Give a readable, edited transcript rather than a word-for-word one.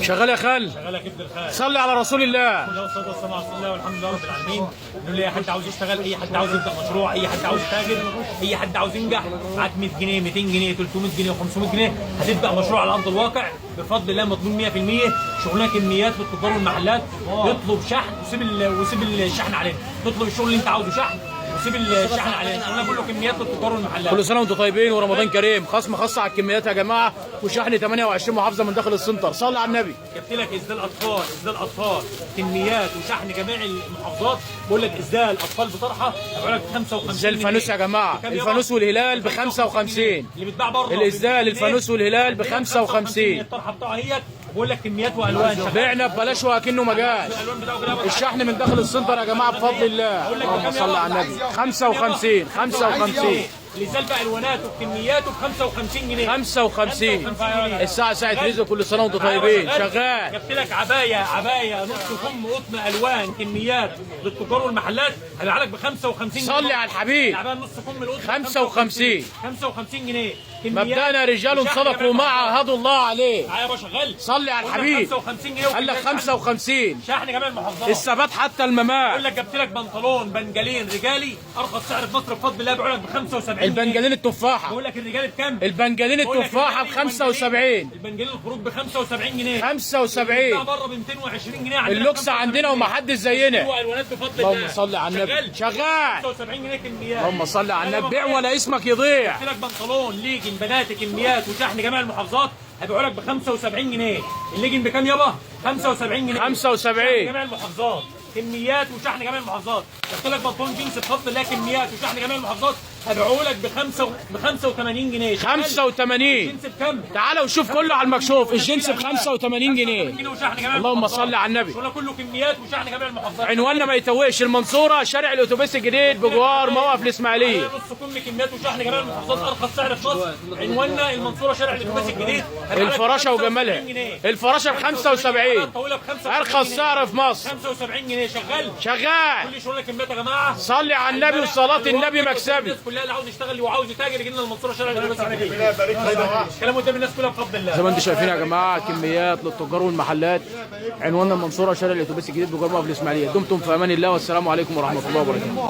شغال يا خال. شغال يا كبد الخال. صلي على رسول الله. والصلاه والسلام على رسول الله والحمد لله رب العالمين. نقول اي حد عاوز يشتغل، اي حد عاوز يبدا مشروع، اي حد عاوز يتاجر، اي حد عاوز ينجح، معاك 100 جنيه 200 جنيه 300 جنيه و500 جنيه هتبدا مشروع على ارض الواقع بفضل الله مضمون 100%. شغلنا كميات بالتجار والمحلات. يطلب شحن وسيب الشحن علينا. تطلب الشغل اللي انت عاوزه شحن وسيب الشحن علينا. شغلنا كله كميات بالتجار والمحلات. كل سنه وانتم طيبين ورمضان كريم. خصم خاص على الكميات يا جماعه، وشحن 28 محافظه من داخل السنتر. صلي على النبي. جبت لك اسدال الاطفال كميات وشحن جميع المحافظات. بقول لك اسدال الاطفال بطرحه هبيع لك ب 55 زي الفانوس يا جماعه، الفانوس والهلال ب 55. اللي بيتباع بره الاسدال الفانوس والهلال ب 55. الطرحه بتاعها هي. بقول لك كميات والوان. بعنا ببلاش وكأنه ما جاش. الشحن من داخل السنتر يا جماعه بفضل الله. اللهم صل على النبي. 55 الاسدال بالوانات وكمياته ب 55 جنيه. 55. الساعه ساعه رزق. كل سنه وانتم طيبين. شغال. جبت لك عبايه نص كم قطن الوان كميات للتجار والمحلات هبيعها لك ب 55 جنيه. صلي على الحبيب. العبايه نص كم القطن 55 جنيه. مبدأنا رجال صدقوا ما عاهدوا الله عليه. يا باشا غالي. صلي على الحبيب. 55 جنيه. قال لك 55 شحن جميع المحافظات. الثبات حتى الممات. بقول لك جبت لك بنطلون بنجلين رجالي ارخص سعر في مصر بفضل الله بيقول لك ب 75 جنيه. البنجلين التفاحه. بقول لك الرجالي بكام؟ البنجلين التفاحه ب 75. البنجلين الخروج ب 75 جنيه. 75 بره ب 220 جنيه. اللوكس عندنا ومحدش زينا. والوانات بفضل الله. اللهم صل على النبي. شغال. 75 جنيه كميات. اللهم صل على النبي. بيع ولا اسمك يضيع. جبت لك بنطلون ليجن بناتي كميات وشحن جميع المحافظات هبيعوا لك ب 75 جنيه. الليجن بكام يابا؟ 75 جنيه. 75 جميع المحافظات كميات وشحن جميع المحافظات. جبت لك بنطلون جينز بفضل الله كميات وشحن جميع المحافظات هبيعوا لك ب 85 جنيه. 85. الجنس بكام؟ تعالى وشوف كله على المكشوف. الجنس ب 85 جنيه. اللهم صل على النبي. شغلنا كله كميات وشحن جميع المحافظات. عنواننا ما يتوهش. المنصوره شارع الاتوبيس الجديد بجوار موقف الاسماعيليه. نص كم كميات وشحن جميع المحافظات ارخص سعر في مصر. عنواننا المنصوره شارع الاتوبيس الجديد. الفراشه وجمالها. الفراشه ب 75. ارخص سعر في مصر. 75 جنيه. شغال. كل شغلنا كميات يا جماعه. صلي على النبي وصلاه النبي مكسبي. الناس كلها اللي عاوز يشتغل وعاوز يتاجر يجي لنا المنصوره شارع الاتوبيس الجديد. كلام قدام الناس كلها بفضل الله. زي ما انتم شايفين يا جماعه كميات للتجار والمحلات. عنواننا المنصوره شارع الاتوبيس الجديد بجوار موقف الاسماعيليه. دمتم في امان الله والسلام عليكم ورحمه الله وبركاته.